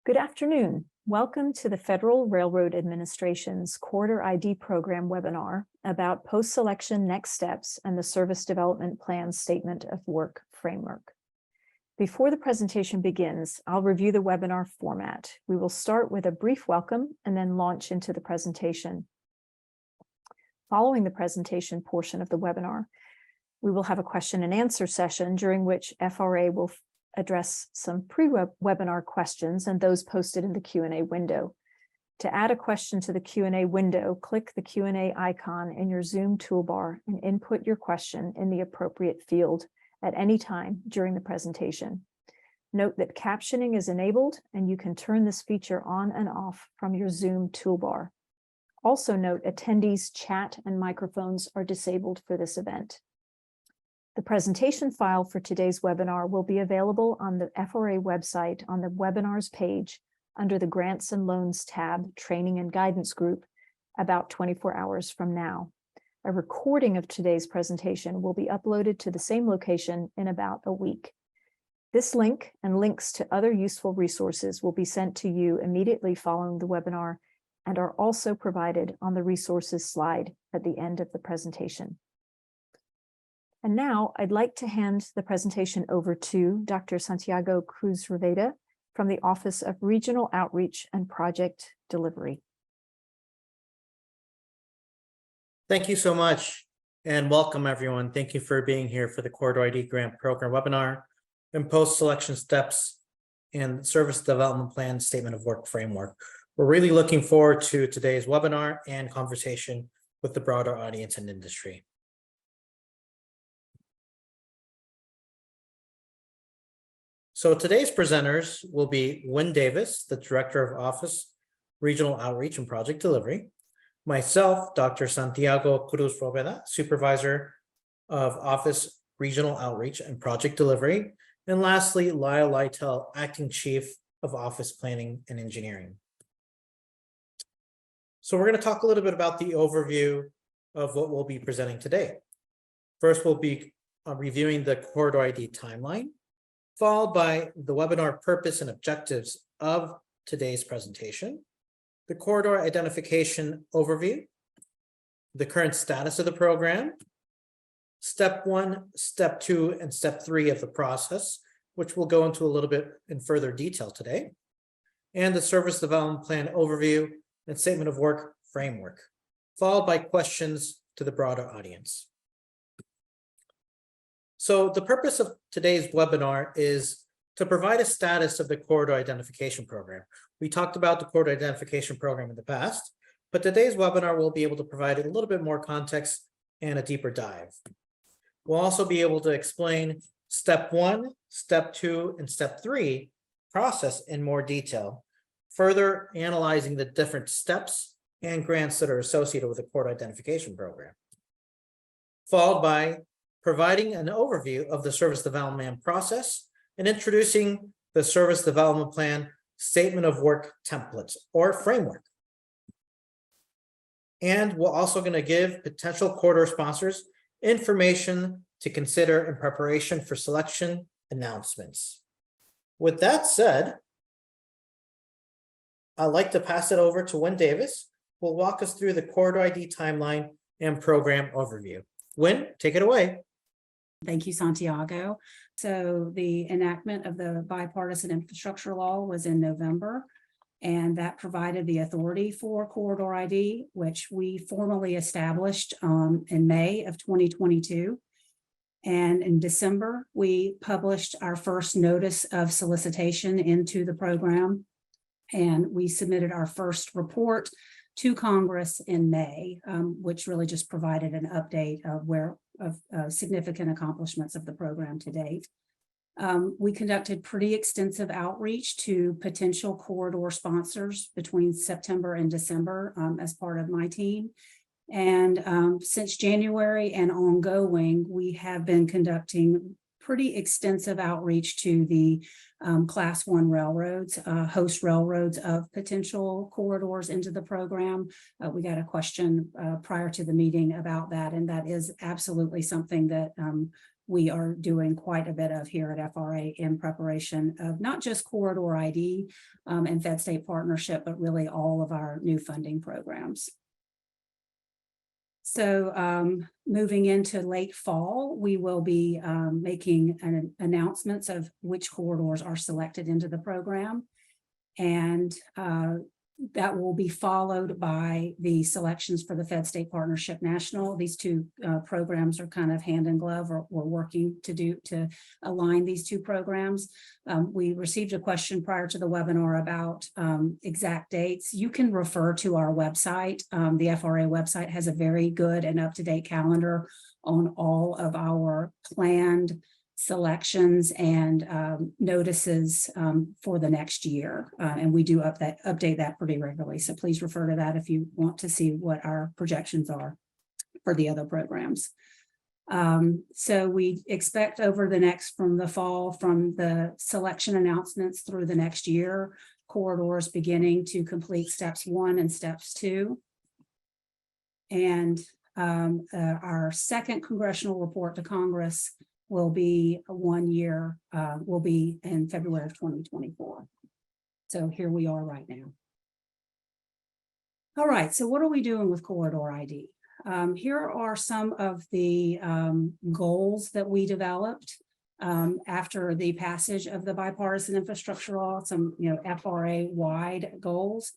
Good afternoon. Welcome to the Federal Railroad Administration's CorridorID program webinar about post-selection next steps and the Service Development Plan Statement of Work framework. Before the presentation begins, I'll review the webinar format. We will start with a brief welcome and then launch into the presentation. Following the presentation portion of the webinar, we will have a question and answer session during which FRA will address some pre-webinar questions and those posted in the Q&A window. To add a question to the Q&A window, click the Q&A icon in your Zoom toolbar and input your question in the appropriate field at any time during the presentation. Note that captioning is enabled and you can turn this feature on and off from your Zoom toolbar. Also note attendees' chat and microphones are disabled for this event. The presentation file for today's webinar will be available on the FRA website on the webinars page under the Grants and Loans tab, Training and Guidance Group, about 24 hours from now. A recording of today's presentation will be uploaded to the same location in about a week. This link and links to other useful resources will be sent to you immediately following the webinar and are also provided on the resources slide at the end of the presentation. And now I'd like to hand the presentation over to Dr. Santiago Cruz-Rivera from the Office of Regional Outreach and Project Delivery. Thank you so much and welcome everyone. Thank you for being here for the CorridorID Grant Program webinar and post-selection steps and Service Development Plan Statement of Work framework. We're really looking forward to today's webinar and conversation with the broader audience and industry. So today's presenters will be Wynn Davis, the Director of Office, Regional Outreach and Project Delivery. Myself, Dr. Santiago Cruz-Rivera, Supervisor of Office, Regional Outreach and Project Delivery. And lastly, Lyle Lytle, Acting Chief of Office Planning and Engineering. So we're going to talk a little bit about the overview of what we'll be presenting today. First, we'll be reviewing the CorridorID timeline, followed by the webinar purpose and objectives of today's presentation, the corridor identification overview, the current status of the program, step 1, step 2, and step 3 of the process, which we'll go into a little bit in further detail today, and the Service Development Plan overview and Statement of Work framework, followed by questions to the broader audience. So the purpose of today's webinar is to provide a status of the corridor identification program. We talked about the corridor identification program in the past, but today's webinar will be able to provide a little bit more context and a deeper dive. We'll also be able to explain step 1, step 2, and step 3 process in more detail, further analyzing the different steps and grants that are associated with the corridor identification program, followed by providing an overview of the Service Development process and introducing the Service Development Plan Statement of Work templates or framework. And we're also going to give potential corridor sponsors information to consider in preparation for selection announcements. With that said, I'd like to pass it over to Wynn Davis, who will walk us through the CorridorID timeline and program overview. Wynn, take it away. Thank you, Santiago. So the enactment of the bipartisan infrastructure law was in November, and that provided the authority for CorridorID, which we formally established in May of 2022. And in December, we published our first notice of solicitation into the program, and we submitted our first report to Congress in May, which really just provided an update of significant accomplishments of the program to date. We conducted pretty extensive outreach to potential corridor sponsors between September and December as part of my team. And since January and ongoing, we have been conducting pretty extensive outreach to the Class 1 railroads, host railroads of potential corridors into the program. We got a question prior to the meeting about that, and that is absolutely something that we are doing quite a bit of here at FRA in preparation of not just Corridor ID and Fed State Partnership, but really all of our new funding programs. So moving into late fall, we will be making announcements of which corridors are selected into the program. And that will be followed by the selections for the Fed State Partnership National. These two programs are kind of hand in glove, or we're working to align these two programs. We received a question prior to the webinar about exact dates. You can refer to our website. The FRA website has a very good and up-to-date calendar on all of our planned selections and notices for the next year. And we do update that pretty regularly. So please refer to that if you want to see what our projections are for the other programs. So we expect over the from the fall, from the selection announcements through the next year, corridors beginning to complete steps 1 and steps 2. And our second congressional report to Congress will be 1 year, will be in February of 2024. So here we are right now. All right, so what are we doing with Corridor ID? Here are some of the goals that we developed after the passage of the bipartisan infrastructure law, some FRA-wide goals.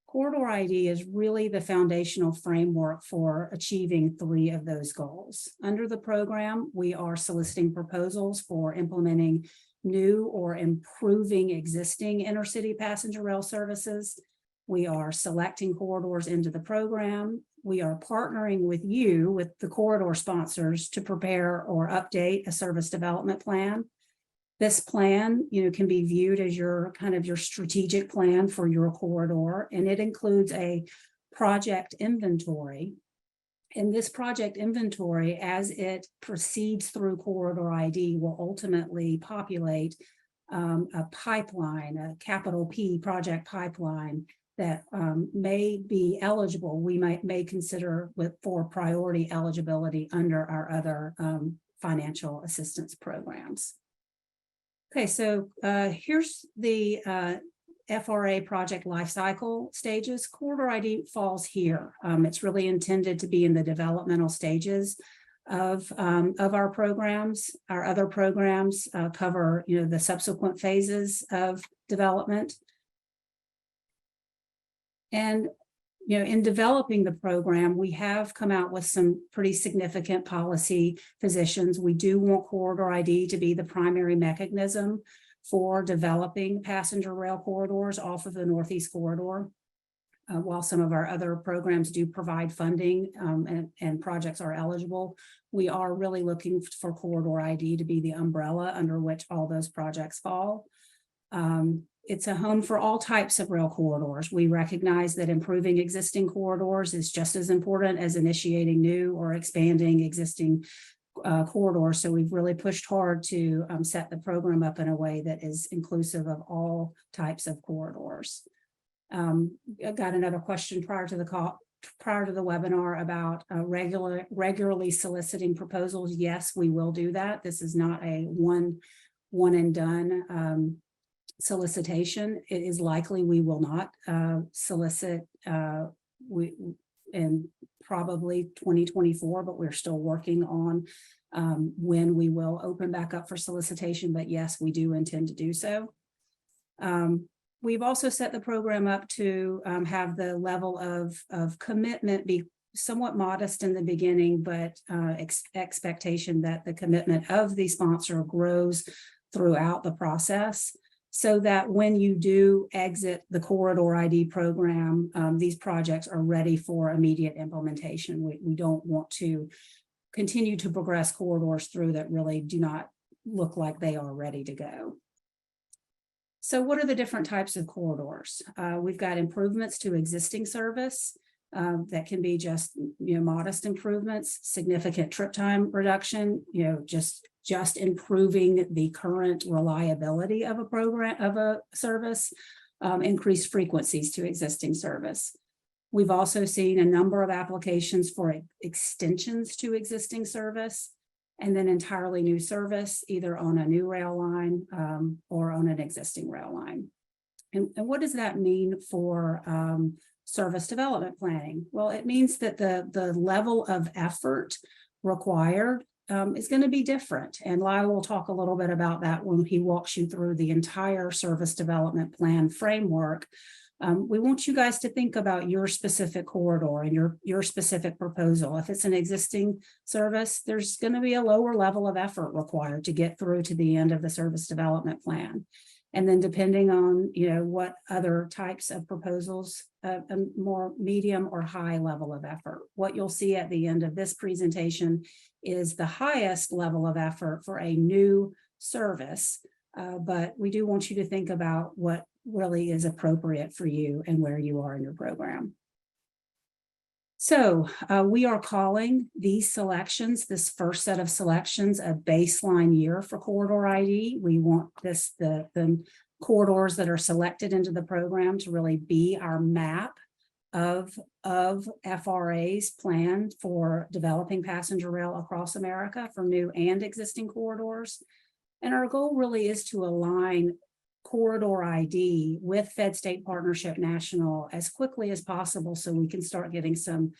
Corridor ID is really the foundational framework for achieving 3 of those goals. Under the program, we are soliciting proposals for implementing new or improving existing intercity passenger rail services. We are selecting corridors into the program. We are partnering with you, with the corridor sponsors, to prepare or update a service development plan. This plan, can be viewed as your strategic plan for your corridor, and it includes a project inventory. And this project inventory, as it proceeds through Corridor ID, will ultimately populate a pipeline, a capital P project pipeline that may be eligible. We may consider for priority eligibility under our other financial assistance programs. Okay, so here's the FRA project lifecycle stages. Corridor ID falls here. It's really intended to be in the developmental stages of our programs. Our other programs cover, the subsequent phases of development. And in developing the program, we have come out with some pretty significant policy positions. We do want Corridor ID to be the primary mechanism for developing passenger rail corridors off of the Northeast Corridor. While some of our other programs do provide funding and projects are eligible, we are really looking for Corridor ID to be the umbrella under which all those projects fall. It's a home for all types of rail corridors. We recognize that improving existing corridors is just as important as initiating new or expanding existing corridors. So we've really pushed hard to set the program up in a way that is inclusive of all types of corridors. I got another question prior to the webinar about regularly soliciting proposals. Yes, we will do that. This is not a one and done solicitation. It is likely we will not solicit in probably 2024, but we're still working on when we will open back up for solicitation. But yes, we do intend to do so. We've also set the program up to have the level of commitment be somewhat modest in the beginning, but expectation that the commitment of the sponsor grows throughout the process, so that when you do exit the Corridor ID program, these projects are ready for immediate implementation. We don't want to continue to progress corridors through that really do not look like they are ready to go. So what are the different types of corridors? We've got improvements to existing service that can be just modest improvements, significant trip time reduction, just improving the current reliability of a service, increased frequencies to existing service. We've also seen a number of applications for extensions to existing service. and then entirely new service, either on a new rail line or on an existing rail line. And what does that mean for service development planning? Well, it means that the level of effort required is going to be different. And Lyle will talk a little bit about that when he walks you through the entire service development plan framework. We want you guys to think about your specific corridor and your specific proposal. If it's an existing service, there's going to be a lower level of effort required to get through to the end of the service development plan. And then depending on, what other types of proposals, a more medium or high level of effort. What you'll see at the end of this presentation is the highest level of effort for a new service. But we do want you to think about what really is appropriate for you and where you are in your program. So we are calling these selections, this first set of selections, a baseline year for CorridorID. We want the corridors that are selected into the program to really be our map of FRA's plan for developing passenger rail across America for new and existing corridors. And our goal really is to align CorridorID with Fed State Partnership National as quickly as possible so we can start getting some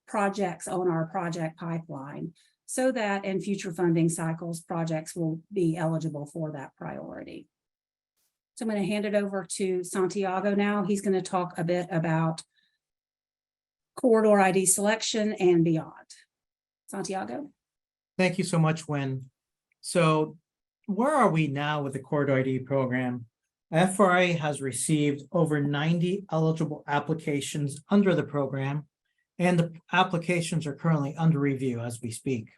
projects on our project pipeline so that in future funding cycles, projects will be eligible for that priority. So I'm going to hand it over to Santiago now. He's going to talk a bit about CorridorID selection and beyond. Santiago? Thank you so much, Wen. So where are we now with the CorridorID program? FRA has received over 90 eligible applications under the program, and the applications are currently under review as we speak.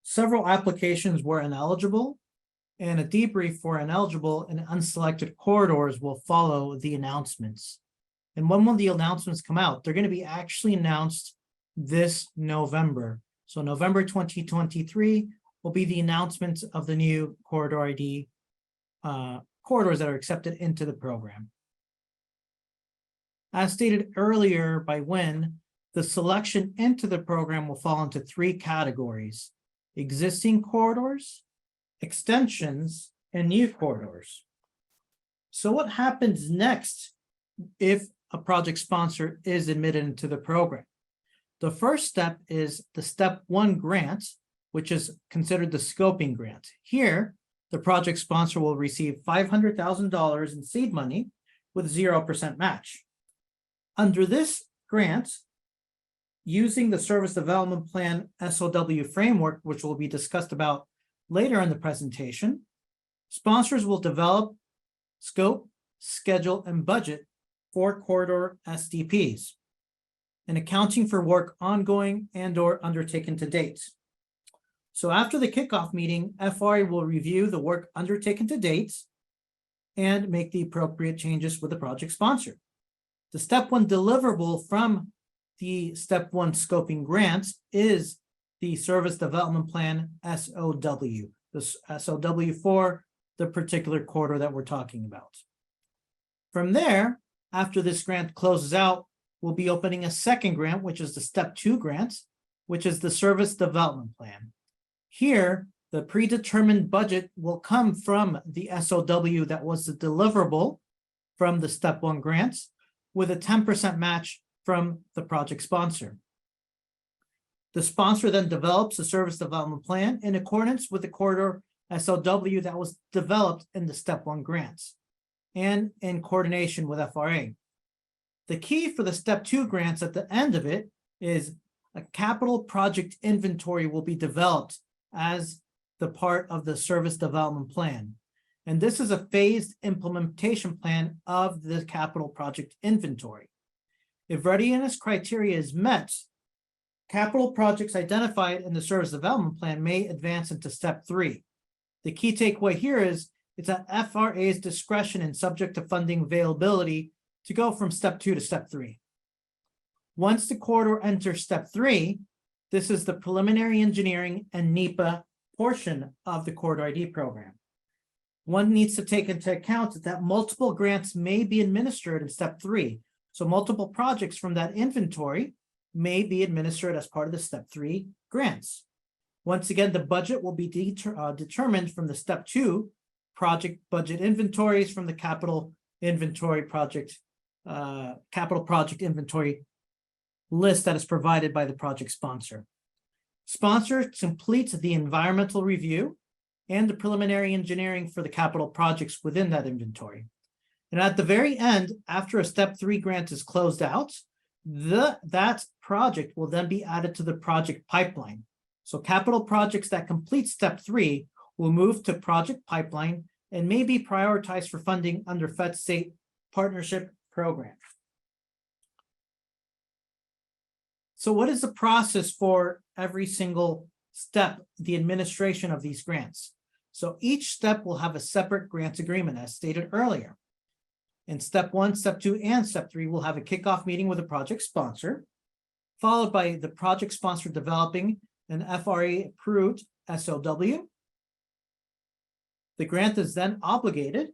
Several applications were ineligible, and a debrief for ineligible and unselected corridors will follow the announcements. And when will the announcements come out? They're going to be actually announced this November. So November 2023 will be the announcements of the new CorridorID corridors that are accepted into the program. As stated earlier by Wen, the selection into the program will fall into three categories: existing corridors, extensions, and new corridors. So what happens next if a project sponsor is admitted into the program? The first step is the step 1 grant, which is considered the scoping grant. Here, the project sponsor will receive $500,000 in seed money with 0% match. Under this grant, using the Service Development Plan SOW framework, which will be discussed about later in the presentation, sponsors will develop, scope, schedule, and budget for corridor SDPs, and accounting for work ongoing and/or undertaken to date. So after the kickoff meeting, FRA will review the work undertaken to date and make the appropriate changes with the project sponsor. The step 1 deliverable from the step 1 scoping grant is the Service Development Plan SOW, the SOW for the particular corridor that we're talking about. From there, after this grant closes out, we'll be opening a second grant, which is the step 2 grant, which is the Service Development Plan. Here, the predetermined budget will come from the SOW that was the deliverable from the step 1 grants with a 10% match from the project sponsor. The sponsor then develops a service development plan in accordance with the corridor SOW that was developed in the step 1 grants and in coordination with FRA. The key for the step 2 grants at the end of it is a capital project inventory will be developed as the part of the service development plan. And this is a phased implementation plan of the capital project inventory. If readiness criteria is met, capital projects identified in the service development plan may advance into step 3. The key takeaway here is it's at FRA's discretion and subject to funding availability to go from step 2 to step 3. Once the corridor enters step 3, this is the preliminary engineering and NEPA portion of the CorridorID program. One needs to take into account that multiple grants may be administered in step 3. So multiple projects from that inventory may be administered as part of the step 3 grants. Once again, the budget will be determined from the step 2 project budget inventories from the capital project inventory list that is provided by the project sponsor. Sponsor completes the environmental review and the preliminary engineering for the capital projects within that inventory. And at the very end, after a step 3 grant is closed out, that project will then be added to the project pipeline. So capital projects that complete step 3 will move to project pipeline and may be prioritized for funding under Fed State Partnership Program. So what is the process for every single step, the administration of these grants? So each step will have a separate grant agreement, as stated earlier. In step 1, step 2, and step 3, we'll have a kickoff meeting with the project sponsor, followed by the project sponsor developing an FRA-approved SOW. The grant is then obligated.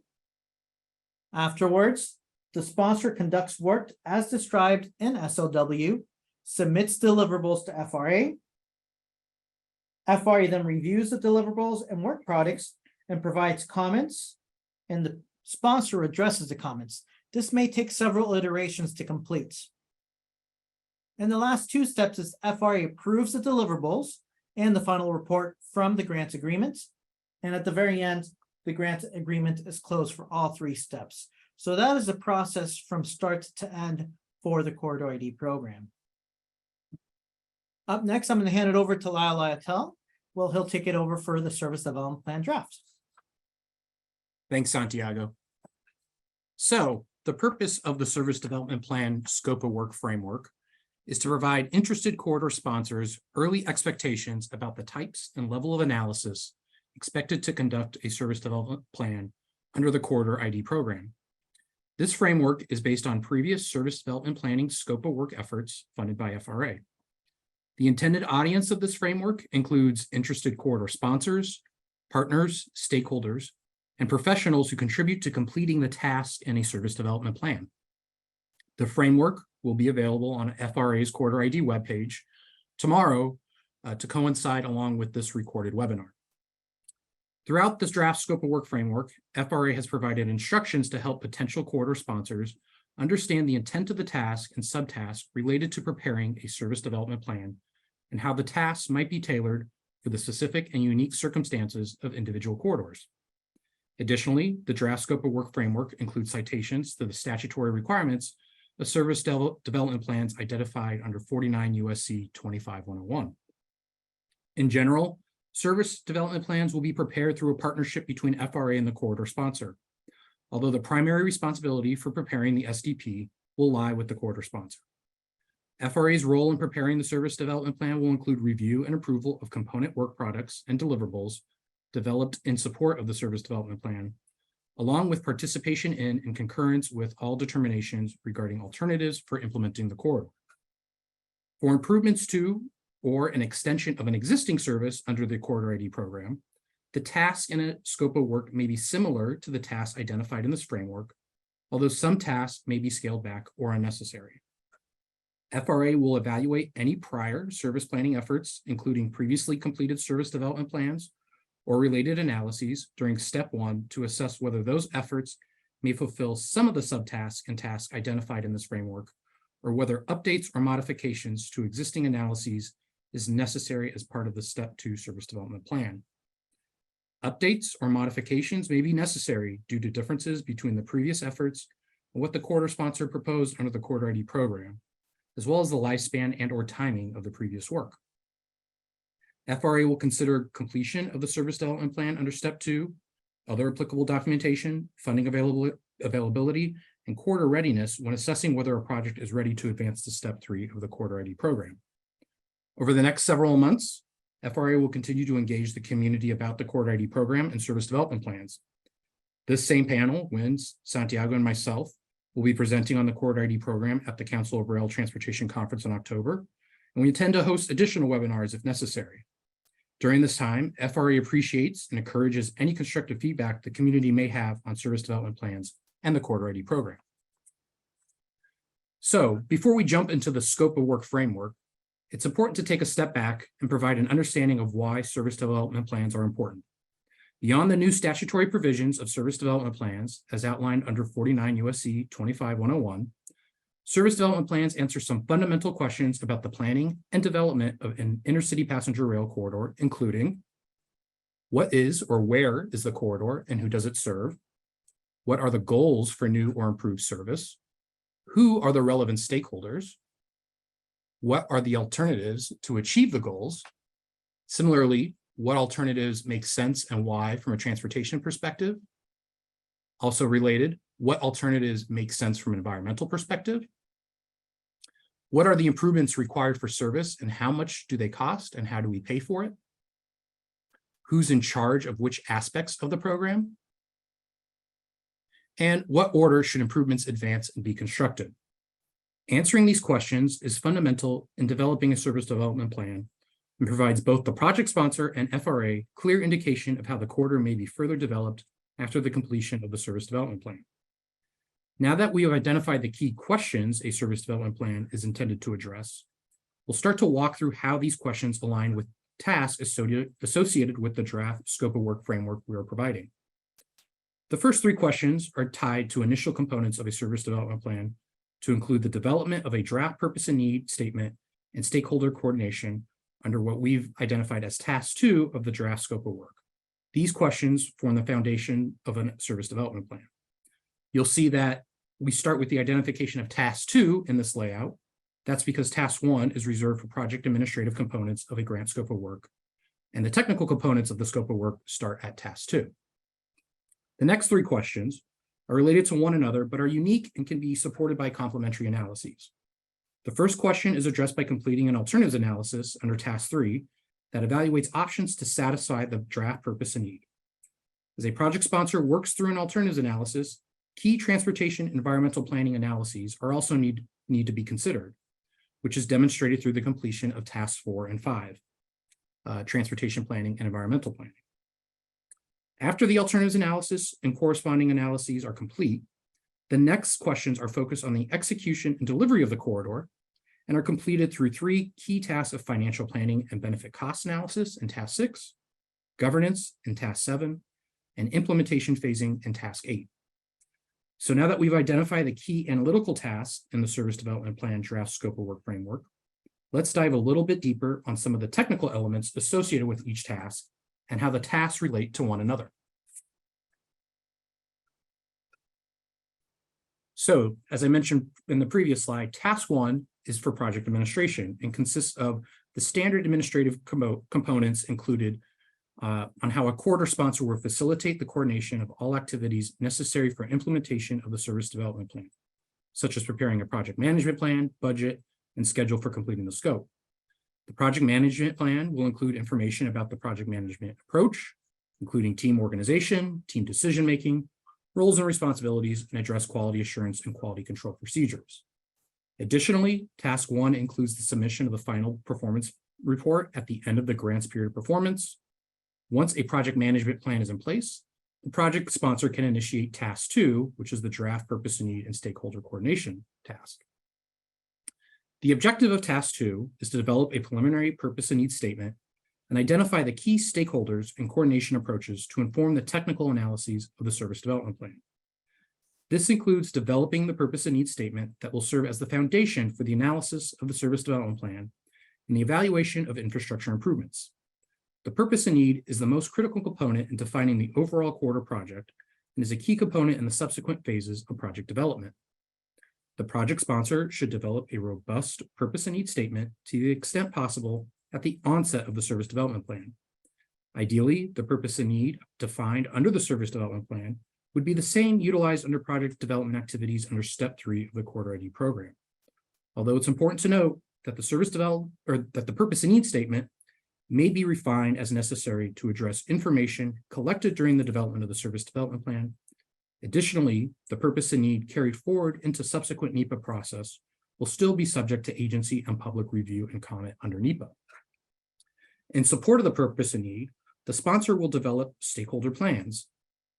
Afterwards, the sponsor conducts work as described in SOW, submits deliverables to FRA. FRA then reviews the deliverables and work products and provides comments, and the sponsor addresses the comments. This may take several iterations to complete. And the last 2 steps is FRA approves the deliverables and the final report from the grant agreement. And at the very end, the grant agreement is closed for all 3 steps. So that is the process from start to end for the CorridorID program. Up next, I'm going to hand it over to Lyle Liatel. Well, he'll take it over for the service development plan draft. Thanks, Santiago. So the purpose of the service development plan scope of work framework is to provide interested corridor sponsors early expectations about the types and level of analysis expected to conduct a service development plan under the CorridorID program. This framework is based on previous service development planning scope of work efforts funded by FRA. The intended audience of this framework includes interested corridor sponsors, partners, stakeholders, and professionals who contribute to completing the task in a service development plan. The framework will be available on FRA's CorridorID webpage tomorrow to coincide along with this recorded webinar. Throughout this draft scope of work framework, FRA has provided instructions to help potential corridor sponsors understand the intent of the task and subtasks related to preparing a service development plan and how the tasks might be tailored for the specific and unique circumstances of individual corridors. Additionally, the draft scope of work framework includes citations to the statutory requirements of service development plans identified under 49 U.S.C. 25101. In general, service development plans will be prepared through a partnership between FRA and the corridor sponsor, although the primary responsibility for preparing the SDP will lie with the corridor sponsor. FRA's role in preparing the service development plan will include review and approval of component work products and deliverables developed in support of the service development plan, along with participation in and concurrence with all determinations regarding alternatives for implementing the corridor. For improvements to or an extension of an existing service under the CorridorID program, the task and a scope of work may be similar to the tasks identified in this framework, although some tasks may be scaled back or unnecessary. FRA will evaluate any prior service planning efforts, including previously completed service development plans or related analyses during step 1 to assess whether those efforts may fulfill some of the subtasks and tasks identified in this framework, or whether updates or modifications to existing analyses is necessary as part of the step 2 service development plan. Updates or modifications may be necessary due to differences between the previous efforts and what the corridor sponsor proposed under the CorridorID program, as well as the lifespan and or timing of the previous work. FRA will consider completion of the service development plan under step 2, other applicable documentation, funding availability, and corridor readiness when assessing whether a project is ready to advance to step 3 of the CorridorID program. Over the next several months, FRA will continue to engage the community about the CorridorID program and service development plans. This same panel, Wins, Santiago, and myself, will be presenting on the CorridorID program at the Council of Rail Transportation Conference in October, and we intend to host additional webinars if necessary. During this time, FRA appreciates and encourages any constructive feedback the community may have on service development plans and the CorridorID program. So before we jump into the scope of work framework, it's important to take a step back and provide an understanding of why service development plans are important. Beyond the new statutory provisions of service development plans, as outlined under 49 USC 25-101, service development plans answer some fundamental questions about the planning and development of an intercity passenger rail corridor, including what is or where is the corridor and who does it serve? What are the goals for new or improved service? Who are the relevant stakeholders? What are the alternatives to achieve the goals? Similarly, what alternatives make sense and why from a transportation perspective? Also related, what alternatives make sense from an environmental perspective? What are the improvements required for service and how much do they cost and how do we pay for it? Who's in charge of which aspects of the program? And what order should improvements advance and be constructed? Answering these questions is fundamental in developing a service development plan and provides both the project sponsor and FRA clear indication of how the corridor may be further developed after the completion of the service development plan. Now that we have identified the key questions a service development plan is intended to address, we'll start to walk through how these questions align with tasks associated with the draft scope of work framework we are providing. The first three questions are tied to initial components of a service development plan to include the development of a draft purpose and need statement and stakeholder coordination under what we've identified as task 2 of the draft scope of work. These questions form the foundation of a service development plan. You'll see that we start with the identification of task 2 in this layout. That's because task 1 is reserved for project administrative components of a grant scope of work, and the technical components of the scope of work start at task 2. The next three questions are related to one another, but are unique and can be supported by complementary analyses. The first question is addressed by completing an alternatives analysis under task 3 that evaluates options to satisfy the draft purpose and need. As a project sponsor works through an alternatives analysis, key transportation environmental planning analyses are also need to be considered, which is demonstrated through the completion of tasks 4 and 5, transportation planning and environmental planning. After the alternatives analysis and corresponding analyses are complete, the next questions are focused on the execution and delivery of the corridor and are completed through 3 key tasks of financial planning and benefit cost analysis in task 6, governance in task 7, and implementation phasing in task 8. So now that we've identified the key analytical tasks in the service development plan draft scope of work framework, let's dive a little bit deeper on some of the technical elements associated with each task and how the tasks relate to one another. So, as I mentioned in the previous slide, task 1 is for project administration and consists of the standard administrative components included on how a corridor sponsor will facilitate the coordination of all activities necessary for implementation of the service development plan, such as preparing a project management plan, budget, and schedule for completing the scope. The project management plan will include information about the project management approach, including team organization, team decision-making, roles and responsibilities, and address quality assurance and quality control procedures. Additionally, task 1 includes the submission of the final performance report at the end of the grant's period of performance. Once a project management plan is in place, the project sponsor can initiate task 2, which is the draft purpose and need and stakeholder coordination task. The objective of task 2 is to develop a preliminary purpose and need statement and identify the key stakeholders and coordination approaches to inform the technical analyses of the service development plan. This includes developing the purpose and need statement that will serve as the foundation for the analysis of the service development plan and the evaluation of infrastructure improvements. The purpose and need is the most critical component in defining the overall corridor project and is a key component in the subsequent phases of project development. The project sponsor should develop a robust purpose and need statement to the extent possible at the onset of the service development plan. Ideally, the purpose and need defined under the service development plan would be the same utilized under project development activities under step 3 of the CorridorID program. Although it's important to note that the purpose and need statement may be refined as necessary to address information collected during the development of the service development plan. Additionally, the purpose and need carried forward into subsequent NEPA process will still be subject to agency and public review and comment under NEPA. In support of the purpose and need, the sponsor will develop stakeholder plans.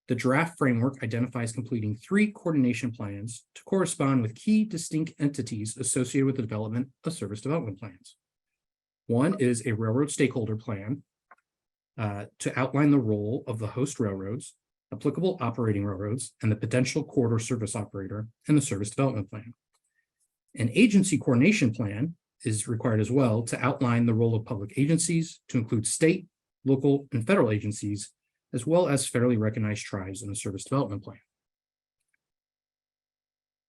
The draft framework identifies completing 3 coordination plans to correspond with key distinct entities associated with the development of service development plans. One is a railroad stakeholder plan to outline the role of the host railroads, applicable operating railroads, and the potential corridor service operator in the service development plan. An agency coordination plan is required as well to outline the role of public agencies to include state, local, and federal agencies, as well as federally recognized tribes in the service development plan.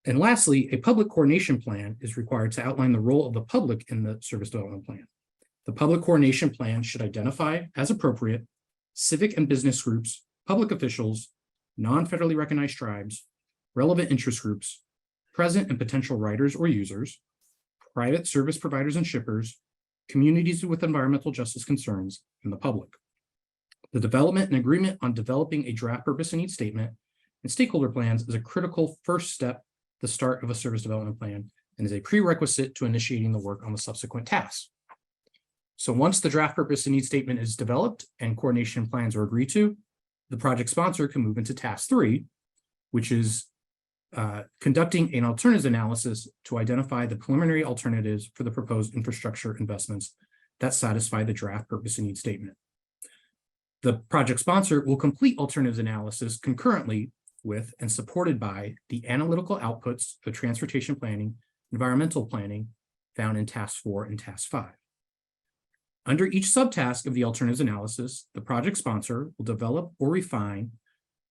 And lastly, a public coordination plan is required to outline the role of the public in the service development plan. The public coordination plan should identify, as appropriate, civic and business groups, public officials, non-federally recognized tribes, relevant interest groups, present and potential riders or users, private service providers and shippers, communities with environmental justice concerns, and the public. The development and agreement on developing a draft purpose and need statement and stakeholder plans is a critical first step, the start of a service development plan, and is a prerequisite to initiating the work on the subsequent tasks. So once the draft purpose and need statement is developed and coordination plans are agreed to, the project sponsor can move into task 3, which is conducting an alternatives analysis to identify the preliminary alternatives for the proposed infrastructure investments that satisfy the draft purpose and need statement. The project sponsor will complete alternatives analysis concurrently with and supported by the analytical outputs of transportation planning, environmental planning found in task 4 and task 5. Under each subtask of the alternatives analysis, the project sponsor will develop or refine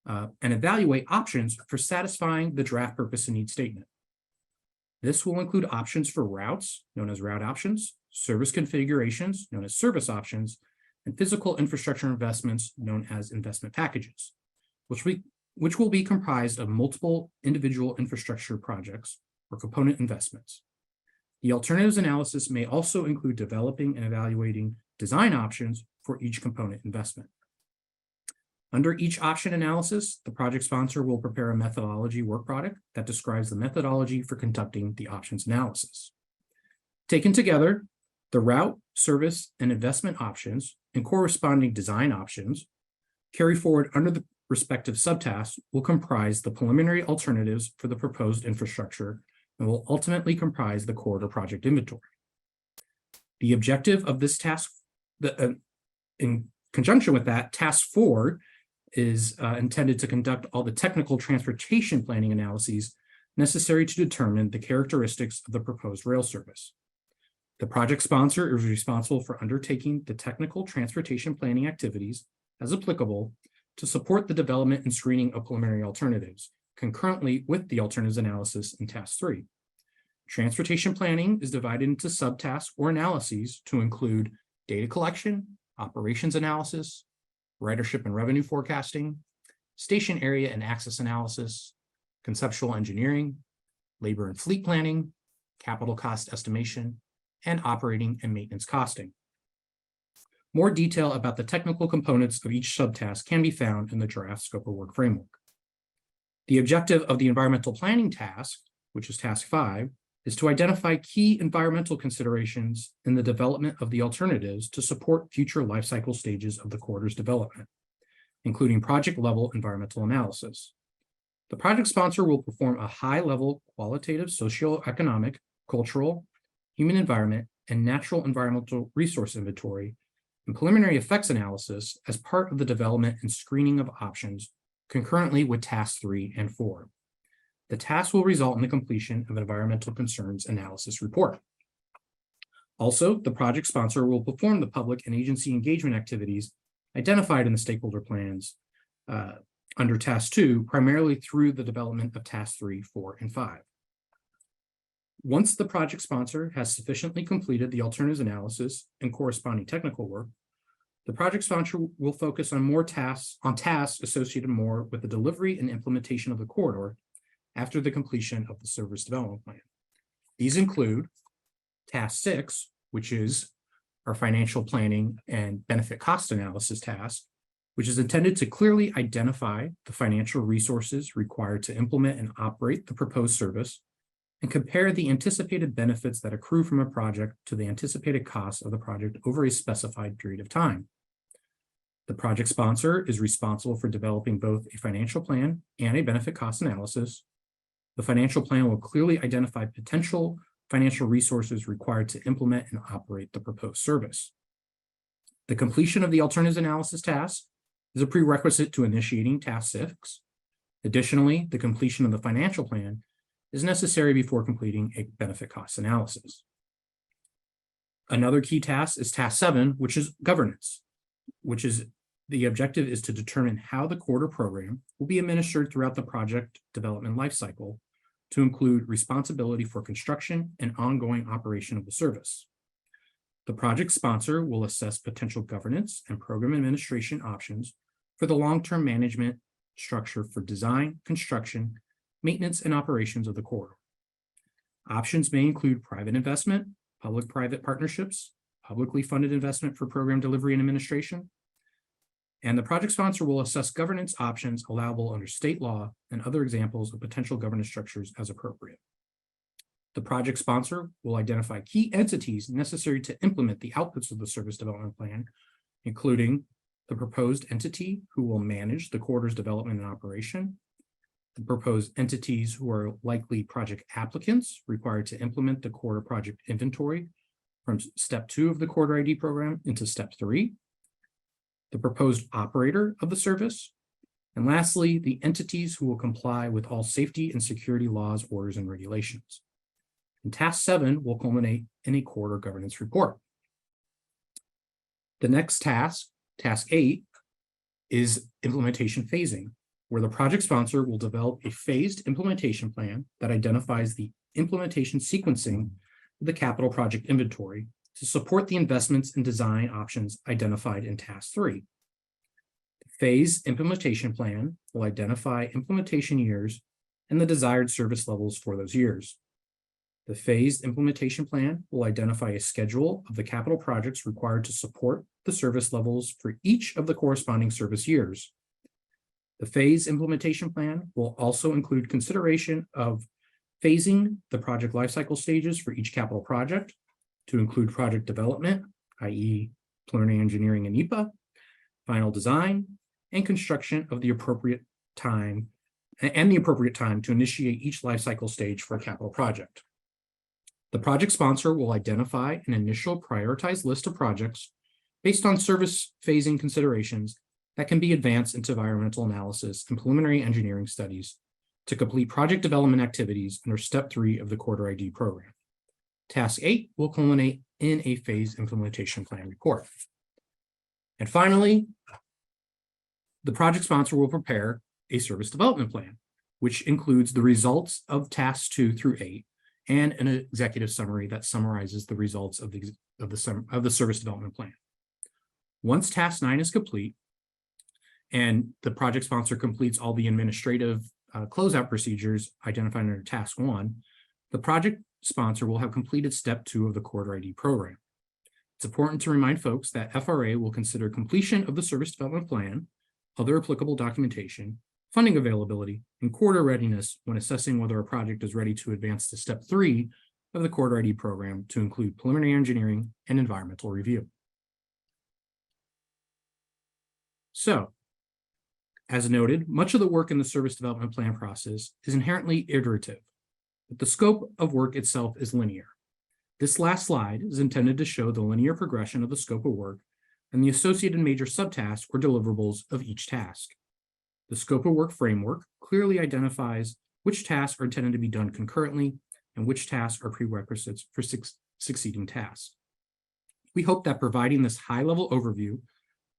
and evaluate options for satisfying the draft purpose and need statement. This will include options for routes, known as route options, service configurations, known as service options, and physical infrastructure investments, known as investment packages, which will be comprised of multiple individual infrastructure projects or component investments. The alternatives analysis may also include developing and evaluating design options for each component investment. Under each option analysis, the project sponsor will prepare a methodology work product that describes the methodology for conducting the options analysis. Taken together, the route, service, and investment options and corresponding design options carry forward under the respective subtasks will comprise the preliminary alternatives for the proposed infrastructure and will ultimately comprise the corridor project inventory. The objective of this task, in conjunction with that, task 4 is intended to conduct all the technical transportation planning analyses necessary to determine the characteristics of the proposed rail service. The project sponsor is responsible for undertaking the technical transportation planning activities as applicable to support the development and screening of preliminary alternatives, concurrently with the alternatives analysis in task 3. Transportation planning is divided into subtasks or analyses to include data collection, operations analysis, ridership and revenue forecasting, station area and access analysis, conceptual engineering, labor and fleet planning, capital cost estimation, and operating and maintenance costing. More detail about the technical components of each subtask can be found in the draft scope of work framework. The objective of the environmental planning task, which is task 5, is to identify key environmental considerations in the development of the alternatives to support future life cycle stages of the corridor's development, including project-level environmental analysis. The project sponsor will perform a high-level qualitative socioeconomic, cultural, human environment, and natural environmental resource inventory and preliminary effects analysis as part of the development and screening of options concurrently with tasks 3 and 4. The task will result in the completion of an environmental concerns analysis report. Also, the project sponsor will perform the public and agency engagement activities identified in the stakeholder plans under task 2, primarily through the development of task 3, 4, and 5. Once the project sponsor has sufficiently completed the alternatives analysis and corresponding technical work, the project sponsor will focus on tasks associated more with the delivery and implementation of the corridor after the completion of the service development plan. These include task 6, which is our financial planning and benefit cost analysis task, which is intended to clearly identify the financial resources required to implement and operate the proposed service and compare the anticipated benefits that accrue from a project to the anticipated costs of the project over a specified period of time. The project sponsor is responsible for developing both a financial plan and a benefit cost analysis. The financial plan will clearly identify potential financial resources required to implement and operate the proposed service. The completion of the alternatives analysis task is a prerequisite to initiating task 6. Additionally, the completion of the financial plan is necessary before completing a benefit cost analysis. Another key task is task 7, which is governance, which is the objective is to determine how the corridor program will be administered throughout the project development lifecycle to include responsibility for construction and ongoing operation of the service. The project sponsor will assess potential governance and program administration options for the long-term management structure for design, construction, maintenance, and operations of the corridor. Options may include private investment, public-private partnerships, publicly funded investment for program delivery and administration, and the project sponsor will assess governance options allowable under state law and other examples of potential governance structures as appropriate. The project sponsor will identify key entities necessary to implement the outputs of the service development plan, including the proposed entity who will manage the corridor's development and operation, the proposed entities who are likely project applicants required to implement the corridor project inventory from step 2 of the CorridorID program into step 3, the proposed operator of the service, and lastly, the entities who will comply with all safety and security laws, orders, and regulations. And task 7 will culminate in a corridor governance report. The next task, task 8, is implementation phasing, where the project sponsor will develop a phased implementation plan that identifies the implementation sequencing of the capital project inventory to support the investments and design options identified in task 3. The phased implementation plan will identify implementation years and the desired service levels for those years. The phased implementation plan will identify a schedule of the capital projects required to support the service levels for each of the corresponding service years. The phased implementation plan will also include consideration of phasing the project lifecycle stages for each capital project to include project development, i.e. preliminary engineering and NEPA, final design, and construction of the appropriate time to initiate each lifecycle stage for a capital project. The project sponsor will identify an initial prioritized list of projects based on service phasing considerations that can be advanced into environmental analysis and preliminary engineering studies to complete project development activities under step 3 of the CorridorID program. Task 8 will culminate in a phased implementation plan report. And finally, the project sponsor will prepare a service development plan, which includes the results of tasks 2 through 8 and an executive summary that summarizes the results of the service development plan. Once task 9 is complete and the project sponsor completes all the administrative closeout procedures identified under task 1, the project sponsor will have completed step 2 of the CorridorID program. It's important to remind folks that FRA will consider completion of the service development plan, other applicable documentation, funding availability, and corridor readiness when assessing whether a project is ready to advance to step 3 of the CorridorID program to include preliminary engineering and environmental review. So, as noted, much of the work in the service development plan process is inherently iterative, but the scope of work itself is linear. This last slide is intended to show the linear progression of the scope of work and the associated major subtasks or deliverables of each task. The scope of work framework clearly identifies which tasks are intended to be done concurrently and which tasks are prerequisites for succeeding tasks. We hope that providing this high-level overview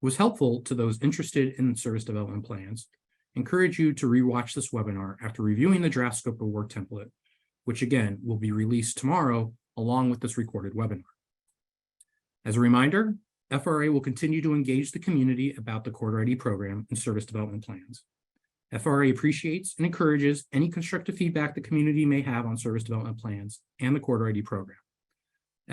was helpful to those interested in service development plans. Encourage you to rewatch this webinar after reviewing the draft scope of work template, which again will be released tomorrow along with this recorded webinar. As a reminder, FRA will continue to engage the community about the CorridorID program and service development plans. FRA appreciates and encourages any constructive feedback the community may have on service development plans and the CorridorID program.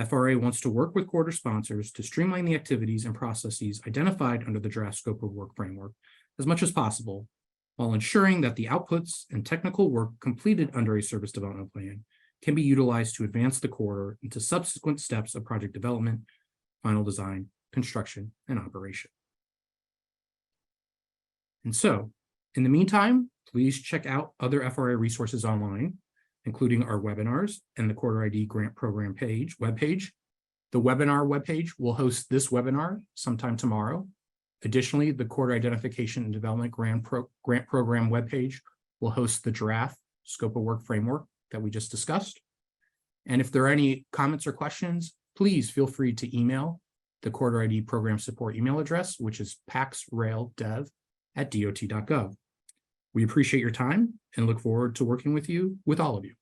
FRA wants to work with corridor sponsors to streamline the activities and processes identified under the draft scope of work framework as much as possible, while ensuring that the outputs and technical work completed under a service development plan can be utilized to advance the corridor into subsequent steps of project development, final design, construction, and operation. And so, in the meantime, please check out other FRA resources online, including our webinars and the CorridorID grant program webpage. The webinar webpage will host this webinar sometime tomorrow. Additionally, the Corridor Identification and Development Grant Program webpage will host the draft scope of work framework that we just discussed. And if there are any comments or questions, please feel free to email the CorridorID program support email address, which is paxraildev@dot.gov. We appreciate your time and look forward to working with all of you.